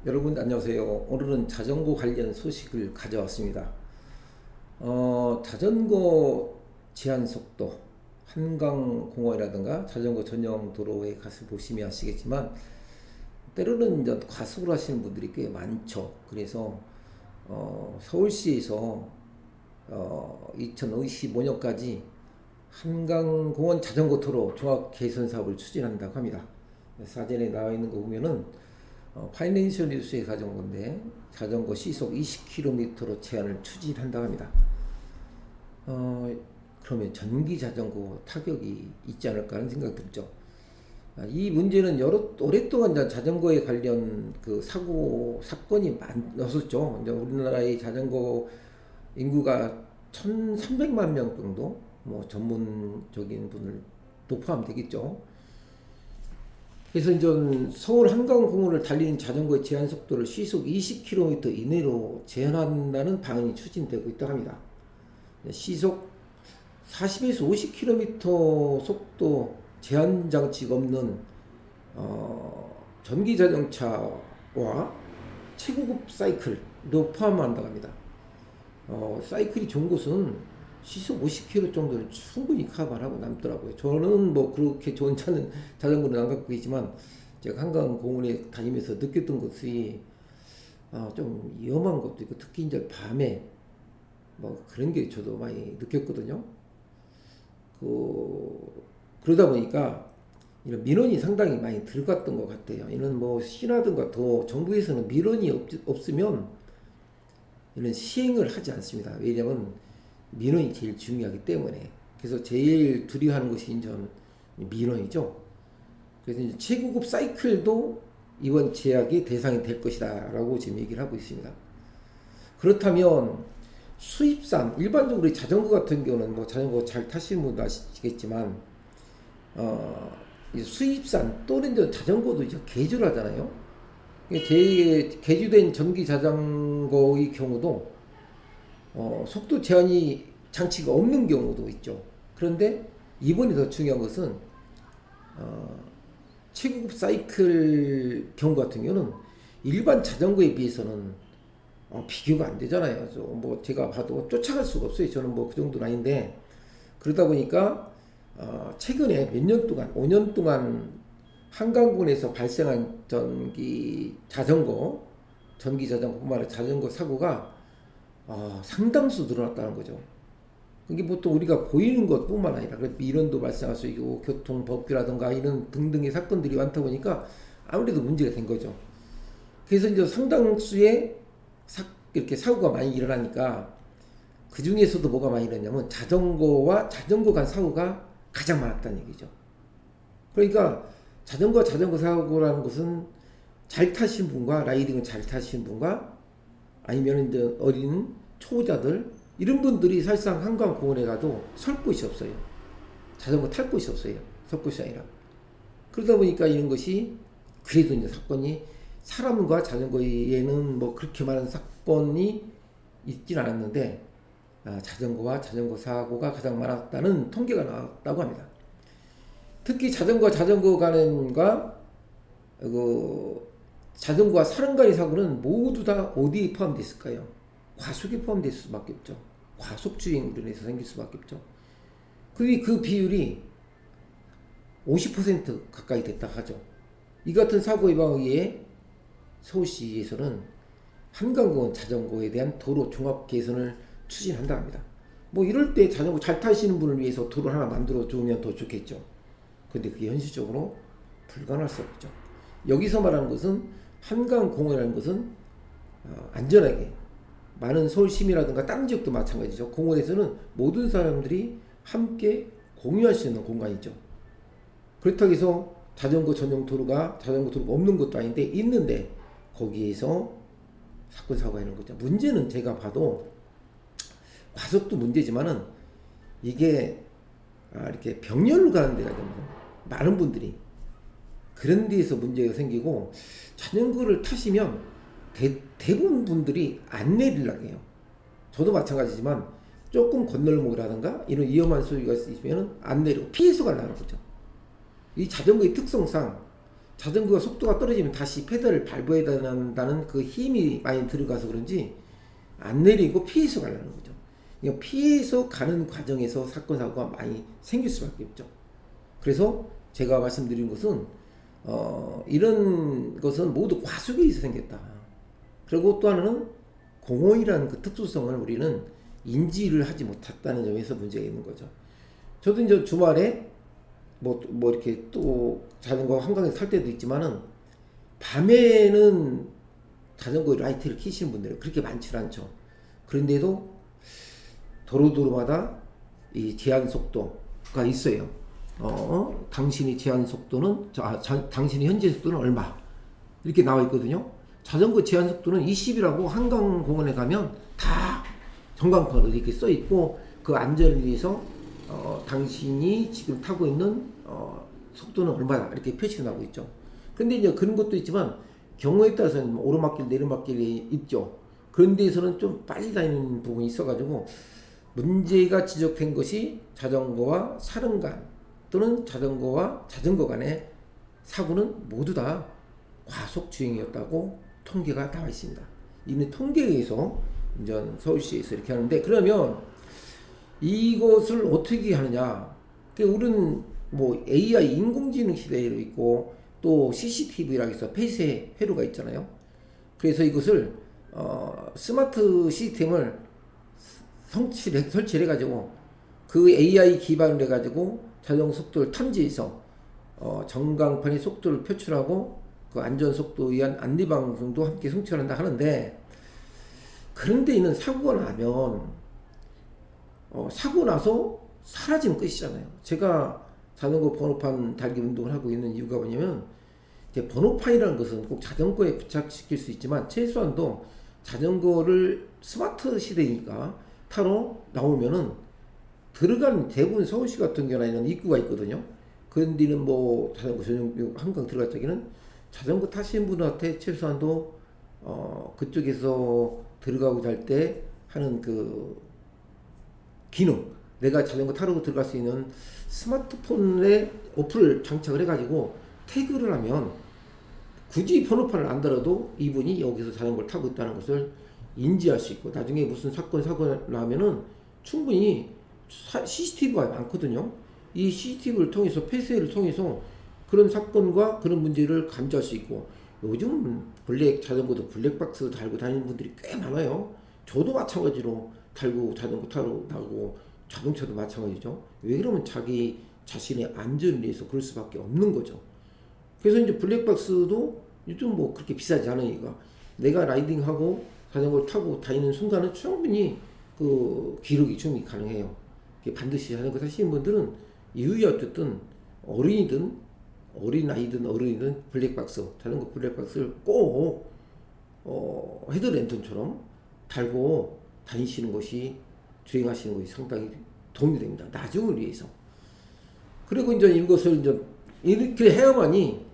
여러분 안녕하세요. 오늘은 자전거 관련 소식을 가져왔습니다. 자전거 제한 속도, 한강공원이라든가 자전거 전용 도로에 가서 보시면 아시겠지만 때로는 이제 과속을 하시는 분들이 꽤 많죠. 그래서 서울시에서 2025년까지 한강공원 자전거 도로 종합 개선 사업을 추진한다고 합니다. 사전에 나와 있는 거 보면은 파이낸셜 뉴스에 가져온 건데 자전거 시속 20km로 제한을 추진한다고 합니다. 그러면 전기 자전거 타격이 있지 않을까 하는 생각이 들죠. 이 문제는 오랫동안 자전거에 관련 그 사고 사건이 많았었죠. 이제 우리나라의 자전거 인구가 1,300만 명 정도, 뭐 전문적인 분들도 포함되겠죠. 그래서 이제 서울 한강공원을 달리는 자전거의 제한 속도를 시속 20km 이내로 제한한다는 방안이 추진되고 있다고 합니다. 시속 40에서 50km 속도 제한 장치가 없는 전기 자동차와 최고급 사이클도 포함한다고 합니다. 사이클이 좋은 곳은 시속 50km 정도는 충분히 커버하고 남더라고요. 저는 뭐 그렇게 좋은 차는 자전거는 안 갖고 있지만 제가 한강공원에 다니면서 느꼈던 것이 좀 위험한 것도 있고 특히 이제 밤에 뭐 그런 게 저도 많이 느꼈거든요. 그러다 보니까 이런 민원이 상당히 많이 들어갔던 것 같아요. 이런 뭐 시라든가 더 정부에서는 민원이 없으면 이런 시행을 하지 않습니다. 왜냐하면 민원이 제일 중요하기 때문에. 그래서 제일 두려워하는 것이 이제 민원이죠. 그래서 이제 최고급 사이클도 이번 제약의 대상이 될 것이다라고 지금 얘기를 하고 있습니다. 그렇다면 수입산 일반적으로 자전거 같은 경우는 뭐 자전거 잘 타시는 분도 아시겠지만 수입산 또는 이제 자전거도 이제 개조를 하잖아요. 개조된 전기 자전거의 경우도 속도 제한이 장치가 없는 경우도 있죠. 그런데 이번에 더 중요한 것은 최고급 사이클 경우 같은 경우는 일반 자전거에 비해서는 비교가 안 되잖아요. 뭐 제가 봐도 쫓아갈 수가 없어요. 저는 뭐 그 정도는 아닌데 그러다 보니까 최근에 몇 년 동안 5년 동안 한강군에서 발생한 전기 자전거뿐만 아니라 자전거 사고가 상당수 늘어났다는 거죠. 이게 보통 우리가 보이는 것뿐만 아니라 민원도 발생할 수 있고 교통법규라든가 이런 등등의 사건들이 많다 보니까 아무래도 문제가 된 거죠. 그래서 이제 상당수의 이렇게 사고가 많이 일어나니까 그 중에서도 뭐가 많이 일어나냐면 자전거와 자전거 간 사고가 가장 많았다는 얘기죠. 그러니까 자전거 사고라는 것은 잘 타시는 분과 라이딩을 잘 타시는 분과 아니면 이제 어린 초보자들 이런 분들이 사실상 한강공원에 가도 설 곳이 없어요. 자전거 탈 곳이 없어요. 설 곳이 아니라. 그러다 보니까 이런 것이 그래도 이제 사건이 사람과 자전거에는 뭐 그렇게 많은 사건이 있진 않았는데 자전거와 자전거 사고가 가장 많았다는 통계가 나왔다고 합니다. 특히 자전거 간과 자전거와 사람 간의 사고는 모두 다 어디에 포함되어 있을까요? 과속에 포함될 수밖에 없죠. 과속주행으로 인해서 생길 수밖에 없죠. 그 비율이 50% 가까이 됐다 하죠. 이 같은 사고 예방을 위해 서울시에서는 한강공원 자전거에 대한 도로 종합 개선을 추진한다 합니다. 뭐 이럴 때 자전거 잘 타시는 분을 위해서 도로 하나 만들어 주면 더 좋겠죠. 근데 그게 현실적으로 불가능할 수 없죠. 여기서 말하는 것은 한강공원이라는 것은 안전하게 많은 서울 시민이라든가 다른 지역도 마찬가지죠. 공원에서는 모든 사람들이 함께 공유할 수 있는 공간이죠. 그렇다고 해서 자전거 도로가 없는 것도 아닌데 있는데 거기에서 사건 사고가 있는 거죠. 문제는 제가 봐도 과속도 문제지만은 이게 이렇게 병렬로 가는 데가 좀 많은 분들이 그런 데에서 문제가 생기고 자전거를 타시면 대부분 분들이 안 내리려고 해요. 저도 마찬가지지만 조금 건널목이라든가 이런 위험한 소리가 있으면 안 내리고 피해서 가려는 거죠. 이 자전거의 특성상 자전거가 속도가 떨어지면 다시 페달을 밟아야 된다는 그 힘이 많이 들어가서 그런지 안 내리고 피해서 가려는 거죠. 그러니까 피해서 가는 과정에서 사건 사고가 많이 생길 수밖에 없죠. 그래서 제가 말씀드린 것은 이런 것은 모두 과속에 의해서 생겼다. 그리고 또 하나는 공허이라는 그 특수성을 우리는 인지를 하지 못했다는 점에서 문제가 있는 거죠. 저도 이제 주말에 뭐 이렇게 또 자전거 한강에 탈 때도 있지만은 밤에는 자전거 라이트를 켜시는 분들은 그렇게 많지 않죠. 그런데도 도로마다 이 제한 속도가 있어요. 당신이 제한 속도는 당신이 현재 속도는 얼마 이렇게 나와 있거든요. 자전거 제한 속도는 20이라고 한강공원에 가면 다 전광판으로 이렇게 써 있고 그 안전을 위해서 당신이 지금 타고 있는 속도는 얼마다 이렇게 표시가 나고 있죠. 근데 이제 그런 것도 있지만 경우에 따라서는 오르막길 내리막길이 있죠. 그런 데에서는 좀 빨리 다니는 부분이 있어가지고 문제가 지적된 것이 자전거와 사람 간 또는 자전거와 자전거 간의 사고는 모두 다 과속 주행이었다고 통계가 나와 있습니다. 이미 통계에 의해서 이제 서울시에서 이렇게 하는데, 그러면 이것을 어떻게 하느냐? 우리는 뭐 AI 인공지능 시대에 있고 또 CCTV라고 해서 폐쇄 회로가 있잖아요. 그래서 이것을 스마트 시스템을 설치를 해가지고 그 AI 기반으로 해가지고 자전거 속도를 탐지해서 전광판의 속도를 표출하고 그 안전 속도에 의한 안내 방송도 함께 송출한다 하는데, 그런데 있는 사고가 나면 사고 나서 사라지면 끝이잖아요. 제가 자전거 번호판 달기 운동을 하고 있는 이유가 뭐냐면, 이제 번호판이라는 것은 꼭 자전거에 부착시킬 수 있지만 최소한도 자전거를 스마트 시대니까 타러 나오면은 들어가는 대부분 서울시 같은 경우에는 입구가 있거든요. 그런 데는 뭐 자전거 전용 한강 들어갈 적에는 자전거 타시는 분한테 최소한도 그쪽에서 들어가고 할 때 하는 그 기능, 내가 자전거 타러 들어갈 수 있는 스마트폰에 어플을 장착을 해가지고 태그를 하면 굳이 번호판을 안 달아도 이분이 여기서 자전거를 타고 있다는 것을 인지할 수 있고, 나중에 무슨 사건 사고가 나면은 충분히 CCTV가 많거든요. 이 CCTV를 통해서 폐쇄를 통해서 그런 사건과 그런 문제를 감지할 수 있고, 요즘 자전거도 블랙박스 달고 다니는 분들이 꽤 많아요. 저도 마찬가지로 달고 자전거 타러 나가고 자동차도 마찬가지죠. 왜 그러면 자기 자신의 안전을 위해서 그럴 수밖에 없는 거죠. 그래서 이제 블랙박스도 요즘 뭐 그렇게 비싸지 않으니까 내가 라이딩하고 자전거를 타고 다니는 순간은 충분히 그 기록이 충분히 가능해요. 반드시 자전거 타시는 분들은 이후에 어쨌든 어린아이든 어른이든 자전거 블랙박스를 꼭 헤드랜턴처럼 달고 다니시는 것이, 주행하시는 것이 상당히 도움이 됩니다. 나중을 위해서. 그리고 이제 이것을 이제 이렇게 해야만이,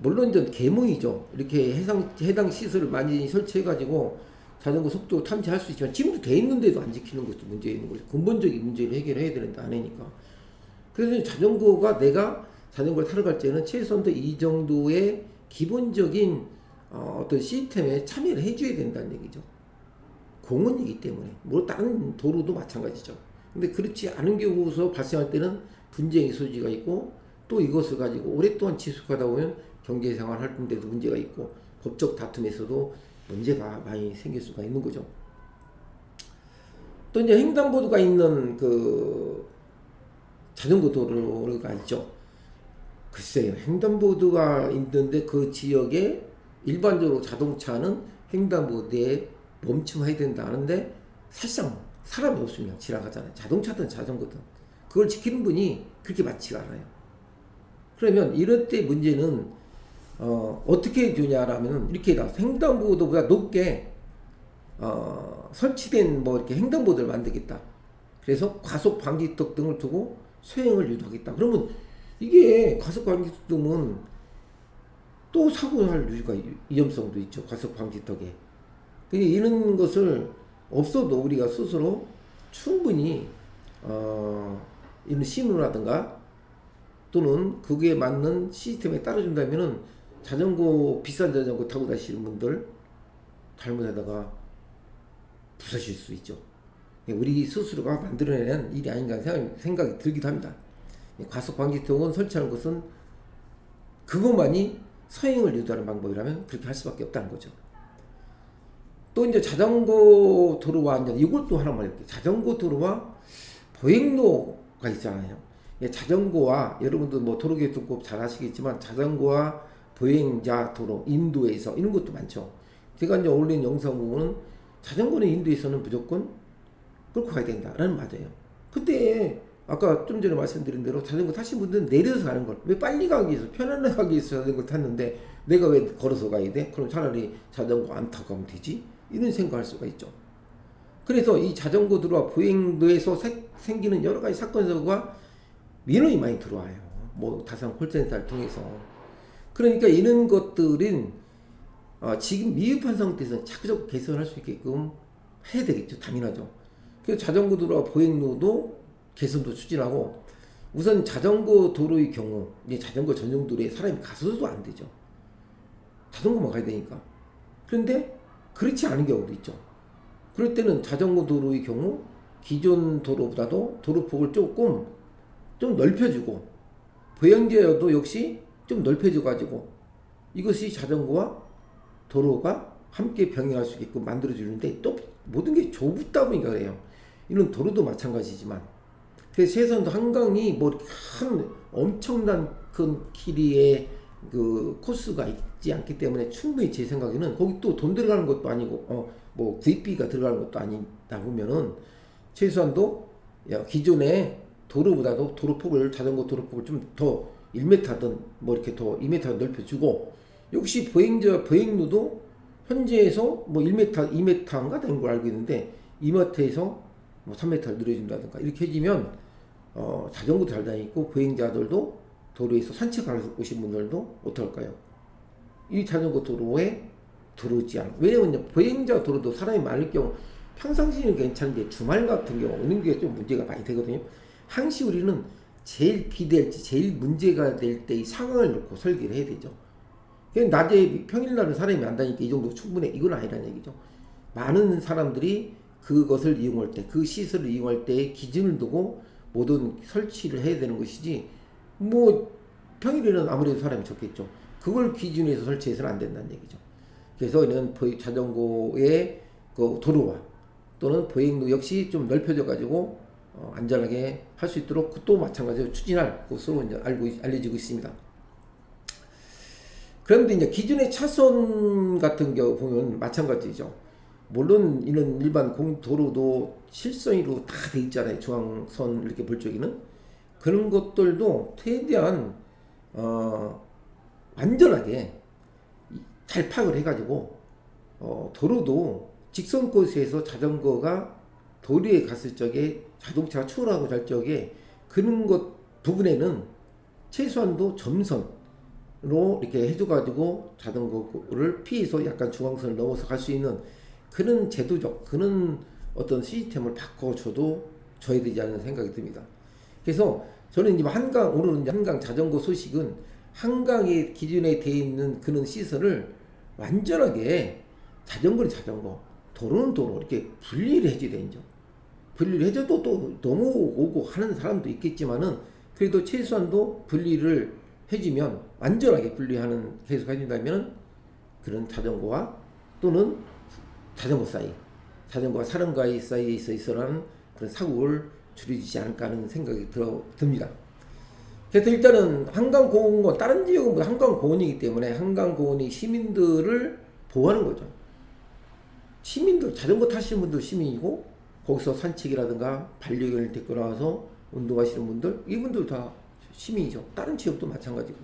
물론 이제 계몽이죠. 이렇게 해당 시설을 많이 설치해가지고 자전거 속도 탐지할 수 있지만 지금도 돼 있는데도 안 지키는 것도 문제 있는 거죠. 근본적인 문제를 해결해야 되는데 안 하니까. 그래서 내가 자전거를 타러 갈 때는 최소한도 이 정도의 기본적인 어떤 시스템에 참여를 해줘야 된다는 얘기죠. 공원이기 때문에. 뭐 다른 도로도 마찬가지죠. 근데 그렇지 않은 경우서 발생할 때는 분쟁의 소지가 있고, 또 이것을 가지고 오랫동안 지속하다 보면 경제생활 할 때도 문제가 있고 법적 다툼에서도 문제가 많이 생길 수가 있는 거죠. 또 이제 횡단보도가 있는 그 자전거 도로가 있죠. 글쎄요, 횡단보도가 있는데 그 지역에 일반적으로 자동차는 횡단보도에 멈춤해야 된다 하는데 사실상 사람이 없으면 지나가잖아요. 자동차든 자전거든. 그걸 지키는 분이 그렇게 많지가 않아요. 그러면 이럴 때 문제는 어떻게 되냐라면 이렇게 횡단보도보다 높게 설치된 뭐 이렇게 횡단보도를 만들겠다. 그래서 과속 방지턱 등을 두고 소행을 유도하겠다. 그러면 이게 과속 방지턱 등은 또 사고 날 위험성도 있죠. 과속 방지턱에. 이런 것을 없어도 우리가 스스로 충분히 이런 신호라든가 또는 그게 맞는 시스템에 따라준다면은 자전거 비싼 자전거 타고 다니시는 분들 잘못하다가 부서질 수 있죠. 우리 스스로가 만들어내는 일이 아닌가 생각이 들기도 합니다. 과속 방지턱은 설치하는 것은 그것만이 서행을 유도하는 방법이라면 그렇게 할 수밖에 없다는 거죠. 또 이제 자전거 도로와 이제 이것도 하나 말할게요. 자전거 도로와 보행로가 있잖아요. 자전거와 여러분들 뭐 도로교통법 잘 아시겠지만 자전거와 보행자 도로 인도에서 이런 것도 많죠. 제가 이제 올린 영상 보면은 자전거는 인도에서는 무조건 끌고 가야 된다라는 말이에요. 근데 아까 좀 전에 말씀드린 대로 자전거 타신 분들은 내려서 가는 걸 왜 빨리 가기 위해서 편안하게 가기 위해서 자전거 탔는데 내가 왜 걸어서 가야 돼? 그럼 차라리 자전거 안 타고 가면 되지? 이런 생각할 수가 있죠. 그래서 이 자전거 도로와 보행도에서 생기는 여러 가지 사건 사고가 민원이 많이 들어와요. 뭐 다산 콜센터를 통해서. 그러니까 이런 것들은 지금 미흡한 상태에서 자꾸자꾸 개선할 수 있게끔 해야 되겠죠. 당연하죠. 그래서 자전거 도로와 보행로도 개선도 추진하고 우선 자전거 도로의 경우 이제 자전거 전용 도로에 사람이 가서도 안 되죠. 자전거만 가야 되니까. 그런데 그렇지 않은 경우도 있죠. 그럴 때는 자전거 도로의 경우 기존 도로보다도 도로폭을 조금 좀 넓혀주고 보행자도 역시 좀 넓혀줘가지고 이것이 자전거와 도로가 함께 병행할 수 있게끔 만들어주는데 또 모든 게 좁다 보니까 그래요. 이런 도로도 마찬가지지만 그래서 최소한 한강이 뭐 큰 엄청난 큰 길이의 그 코스가 있지 않기 때문에 충분히 제 생각에는 거기 또 돈 들어가는 것도 아니고 뭐 구입비가 들어가는 것도 아니다 보면은 최소한도 기존의 도로보다도 도로폭을 자전거 도로폭을 좀 더 1m든 뭐 이렇게 더 2m 넓혀주고 역시 보행로도 현재에서 뭐 1m, 2m인가 되는 걸 알고 있는데 2m에서 뭐 3m 늘려준다든가 이렇게 해주면 자전거도 잘 다니고 보행자들도 도로에서 산책하러 오신 분들도 어떡할까요? 이 자전거 도로에 들어오지 않고 왜냐면 보행자 도로도 사람이 많을 경우 평상시에는 괜찮은데 주말 같은 경우 오는 게 좀 문제가 많이 되거든요. 항시 우리는 제일 기대할지 제일 문제가 될 때의 상황을 놓고 설계를 해야 되죠. 그냥 낮에 평일날은 사람이 안 다니니까 이 정도 충분해 이건 아니라는 얘기죠. 많은 사람들이 그것을 이용할 때 그 시설을 이용할 때의 기준을 두고 모든 설치를 해야 되는 것이지 뭐 평일에는 아무래도 사람이 적겠죠. 그걸 기준에서 설치해서는 안 된다는 얘기죠. 그래서 이는 자전거의 그 도로와 또는 보행로 역시 좀 넓혀져 가지고 안전하게 할 수 있도록 또 마찬가지로 추진할 것으로 이제 알려지고 있습니다. 그런데 이제 기존의 차선 같은 경우 보면 마찬가지죠. 물론 이런 일반 도로도 실선으로 다 돼 있잖아요. 중앙선 이렇게 볼 적에는 그런 것들도 최대한 안전하게 잘 파악을 해가지고 도로도 직선 코스에서 자전거가 도로에 갔을 적에 자동차가 추월하고 갈 적에 그런 것 부분에는 최소한도 점선으로 이렇게 해줘가지고 자전거를 피해서 약간 중앙선을 넘어서 갈 수 있는 그런 제도적 그런 어떤 시스템을 바꿔줘도 줘야 되지 않는 생각이 듭니다. 그래서 저는 이제 오늘은 한강 자전거 소식은 한강에 기존에 되어 있는 그런 시설을 완전하게 자전거는 자전거, 도로는 도로 이렇게 분리를 해줘야 되죠. 분리를 해줘도 또 너무 오고 하는 사람도 있겠지만은 그래도 최소한도 분리를 해주면 완전하게 분리하는 계속 해준다면 그런 자전거와 또는 자전거 사이, 자전거와 사람과의 사이에 있어라는 그런 사고를 줄여주지 않을까 하는 생각이 듭니다. 그래서 일단은 한강공원, 다른 지역은 한강공원이기 때문에 한강공원이 시민들을 보호하는 거죠. 시민들, 자전거 타시는 분들 시민이고 거기서 산책이라든가 반려견을 데리고 나와서 운동하시는 분들, 이분들 다 시민이죠. 다른 지역도 마찬가지고.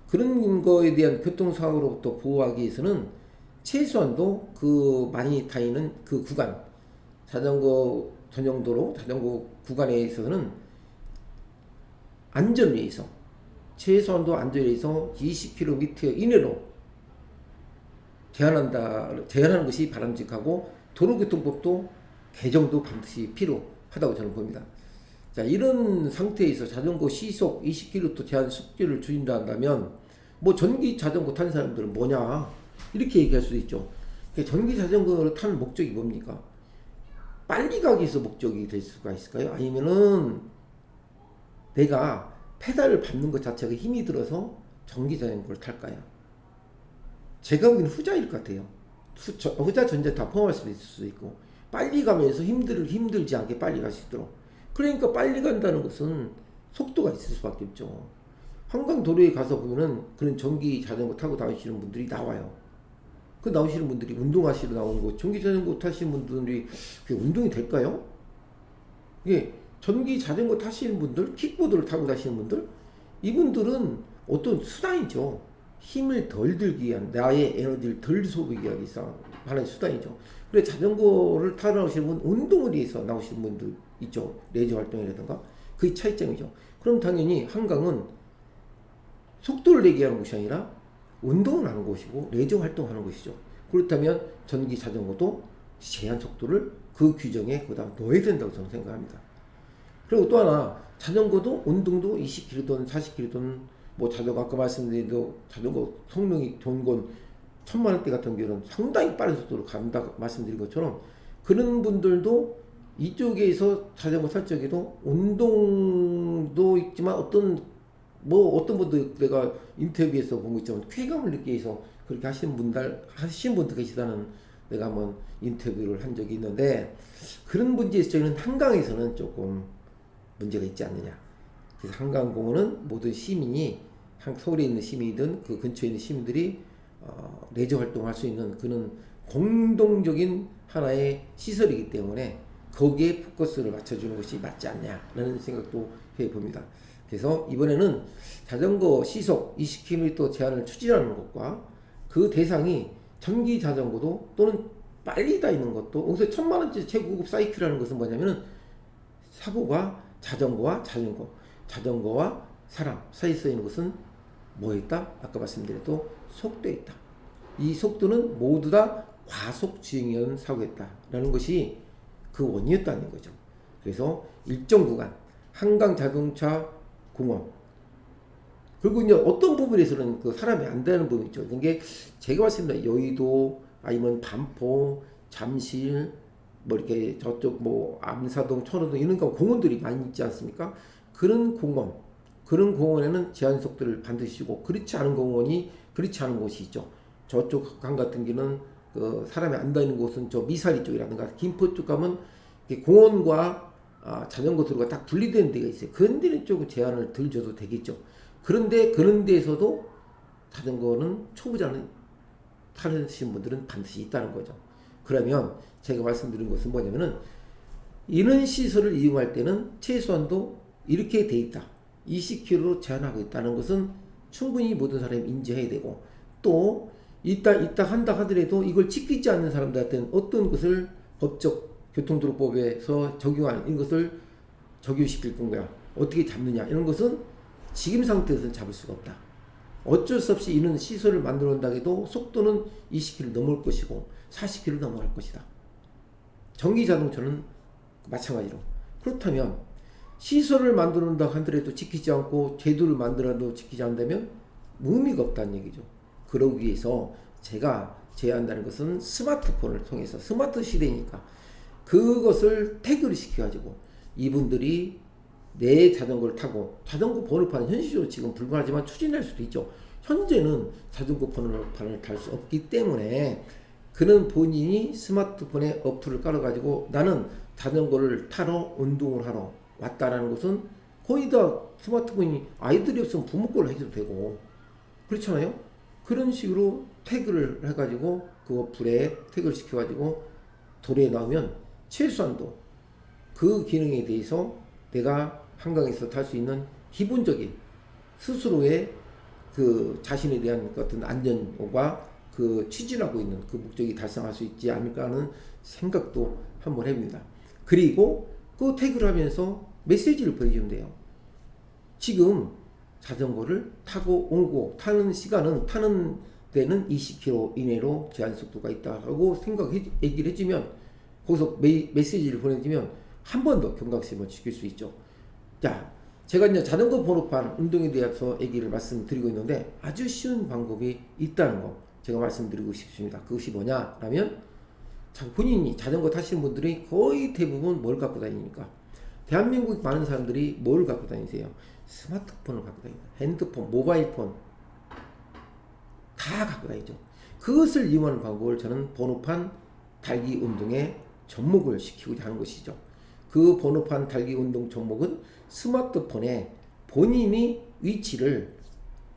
그런 거에 대한 교통사고로부터 보호하기 위해서는 최소한도 그 많이 다니는 그 구간, 자전거 전용도로, 자전거 구간에 있어서는 안전을 위해서, 최소한도 안전을 위해서 20km 이내로 제한하는 것이 바람직하고 도로교통법도 개정도 반드시 필요하다고 저는 봅니다. 자, 이런 상태에서 자전거 시속 20km 제한 속도를 줄인다 한다면 뭐 전기 자전거 타는 사람들은 뭐냐 이렇게 얘기할 수도 있죠. 전기 자전거를 타는 목적이 뭡니까? 빨리 가기 위해서 목적이 될 수가 있을까요? 아니면은 내가 페달을 밟는 것 자체가 힘이 들어서 전기 자전거를 탈까요? 제가 보기에는 후자일 것 같아요. 후자 전자 다 포함할 수도 있을 수 있고, 빨리 가면서 힘들지 않게 빨리 갈 수 있도록. 그러니까 빨리 간다는 것은 속도가 있을 수밖에 없죠. 한강 도로에 가서 보면은 그런 전기 자전거 타고 다니시는 분들이 나와요. 그 나오시는 분들이 운동하시러 나오는 거, 전기 자전거 타시는 분들이 그게 운동이 될까요? 예, 전기 자전거 타시는 분들, 킥보드를 타고 다니시는 분들, 이분들은 어떤 수단이죠. 힘을 덜 들기 위한, 나의 에너지를 덜 소비하기 위해서 하나의 수단이죠. 그래 자전거를 타러 나오시는 분, 운동을 위해서 나오시는 분들 있죠. 레저 활동이라든가. 그게 차이점이죠. 그럼 당연히 한강은 속도를 내게 하는 곳이 아니라 운동을 하는 곳이고 레저 활동하는 곳이죠. 그렇다면 전기 자전거도 제한 속도를 그 규정에 거기다 넣어야 된다고 저는 생각합니다. 그리고 또 하나, 자전거도 운동도 20km든 40km든 뭐 자전거 아까 말씀드린 자전거 성능이 좋은 건 1000만원대 같은 경우는 상당히 빠른 속도로 간다 말씀드린 것처럼, 그런 분들도 이쪽에서 자전거 탈 적에도 운동도 있지만 어떤 분들 내가 인터뷰에서 본 거 있지만 쾌감을 느끼기 위해서 그렇게 하시는 분들 계시다는 내가 한번 인터뷰를 한 적이 있는데, 그런 문제에 있어서는 한강에서는 조금 문제가 있지 않느냐. 그래서 한강공원은 모든 시민이, 서울에 있는 시민이든 그 근처에 있는 시민들이 레저 활동할 수 있는 그런 공동적인 하나의 시설이기 때문에 거기에 포커스를 맞춰주는 것이 맞지 않냐라는 생각도 해봅니다. 그래서 이번에는 자전거 시속 20km 제한을 추진하는 것과 그 대상이 전기 자전거도 또는 빨리 다니는 것도, 여기서 1000만원짜리 최고급 사이클이라는 것은 뭐냐면은 사고가 자전거와 사람 사이에 있는 것은 뭐에 있다? 아까 말씀드렸도 속도에 있다. 이 속도는 모두 다 과속 주행이라는 사고였다라는 것이 그 원인이었다는 거죠. 그래서 일정 구간 한강 자동차 공원, 그리고 이제 어떤 부분에서는 그 사람이 안 되는 부분이 있죠. 이게 제가 봤을 때 여의도 아니면 반포, 잠실, 뭐 이렇게 저쪽 뭐 암사동, 천호동 이런 공원들이 많이 있지 않습니까? 그런 공원에는 제한 속도를 반드시 주고, 그렇지 않은 곳이 있죠. 저쪽 강 같은 경우는 그 사람이 안 다니는 곳은 저 미사리 쪽이라든가 김포 쪽 가면 공원과 자전거 도로가 딱 분리되는 데가 있어요. 그런 데는 조금 제한을 덜 줘도 되겠죠. 그런데 그런 데에서도 자전거는 초보자는 타시는 분들은 반드시 있다는 거죠. 그러면 제가 말씀드린 것은 뭐냐면은, 이런 시설을 이용할 때는 최소한도 이렇게 돼 있다. 20km로 제한하고 있다는 것은 충분히 모든 사람이 인지해야 되고, 또 있다 한다 하더라도 이걸 지키지 않는 사람들한테는 어떤 것을 법적 교통도로법에서 적용하는 이런 것을 적용시킬 건가, 어떻게 잡느냐, 이런 것은 지금 상태에서는 잡을 수가 없다. 어쩔 수 없이 이런 시설을 만들어 온다 해도 속도는 20km 넘을 것이고 40km 넘어갈 것이다. 전기 자동차는 마찬가지로. 그렇다면 시설을 만들어 온다 하더라도 지키지 않고 제도를 만들어도 지키지 않는다면 의미가 없다는 얘기죠. 그러기 위해서 제가 제안한다는 것은 스마트폰을 통해서, 스마트 시대니까 그것을 태그를 시켜가지고 이분들이 내 자전거를 타고, 자전거 번호판은 현실적으로 지금 불가하지만 추진할 수도 있죠. 현재는 자전거 번호판을 탈 수 없기 때문에 그는 본인이 스마트폰에 어플을 깔아가지고 나는 자전거를 타러 운동을 하러 왔다라는 것은 거의 다 스마트폰이, 아이들이 없으면 부모 걸로 해도 되고 그렇잖아요. 그런 식으로 태그를 해가지고 그 어플에 태그를 시켜가지고 도로에 나오면 최소한도 그 기능에 대해서 내가 한강에서 탈 수 있는 기본적인 스스로의 그 자신에 대한 어떤 안전과 그 추진하고 있는 그 목적이 달성할 수 있지 않을까 하는 생각도 한번 해봅니다. 그리고 그 태그를 하면서 메시지를 보내주면 돼요. 지금 자전거를 타고 오고 타는 시간은, 타는 데는 20km 이내로 제한 속도가 있다고 얘기를 해주면, 거기서 메시지를 보내주면 한 번 더 경각심을 지킬 수 있죠. 자, 제가 이제 자전거 번호판 운동에 대해서 얘기를 말씀드리고 있는데 아주 쉬운 방법이 있다는 거 제가 말씀드리고 싶습니다. 그것이 뭐냐라면 본인이 자전거 타시는 분들이 거의 대부분 뭘 갖고 다니니까 대한민국 많은 사람들이 뭘 갖고 다니세요? 스마트폰을 갖고 다닙니다. 핸드폰, 모바일폰 다 갖고 다니죠. 그것을 이용하는 방법을 저는 번호판 달기 운동에 접목을 시키고자 하는 것이죠. 그 번호판 달기 운동 접목은 스마트폰에 본인이 위치를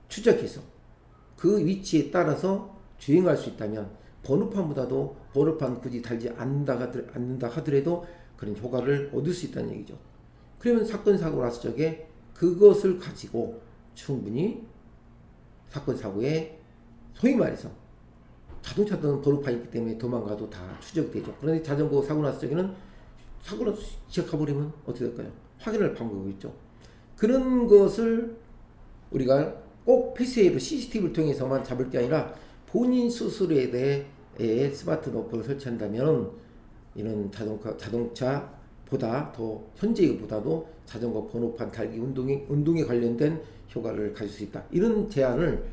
추적해서 그 위치에 따라서 주행할 수 있다면 번호판보다도 번호판 굳이 달지 않는다 하더라도 그런 효과를 얻을 수 있다는 얘기죠. 그러면 사건 사고 났을 적에 그것을 가지고 충분히 사건 사고에 소위 말해서 자동차든 번호판이 있기 때문에 도망가도 다 추적되죠. 그런데 자전거 사고 났을 적에는 사고를 시작해버리면 어떻게 될까요? 확인할 방법이 있죠. 그런 것을 우리가 꼭 폐쇄로 CCTV를 통해서만 잡을 게 아니라 본인 스스로에 대해 스마트 노크를 설치한다면 이런 자동차보다 더 현재보다도 자전거 번호판 달기 운동에 관련된 효과를 가질 수 있다. 이런 제안을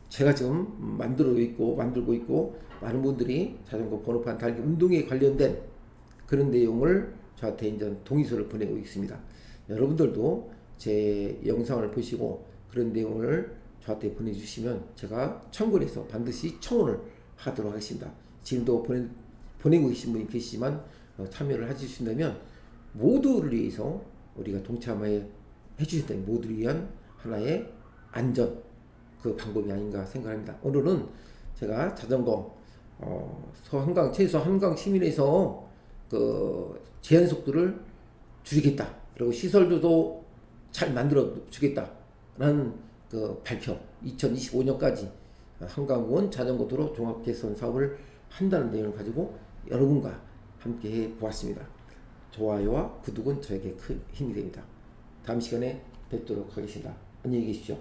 제가 지금 만들고 있고 많은 분들이 자전거 번호판 달기 운동에 관련된 그런 내용을 저한테 이제 동의서를 보내고 있습니다. 여러분들도 제 영상을 보시고 그런 내용을 저한테 보내주시면 제가 청구해서 반드시 청원을 하도록 하겠습니다. 지금도 보내고 계신 분이 계시지만 참여를 해주신다면 모두를 위해서 우리가 동참해 주신다면 모두를 위한 하나의 안전 그 방법이 아닌가 생각합니다. 오늘은 제가 자전거 서한강 최소 한강 시민에서 그 제한 속도를 줄이겠다. 그리고 시설도 잘 만들어 주겠다라는 그 발표 2025년까지 한강원 자전거 도로 종합 개선 사업을 한다는 내용을 가지고 여러분과 함께 해 보았습니다. 좋아요와 구독은 저에게 큰 힘이 됩니다. 다음 시간에 뵙도록 하겠습니다. 안녕히 계십시오.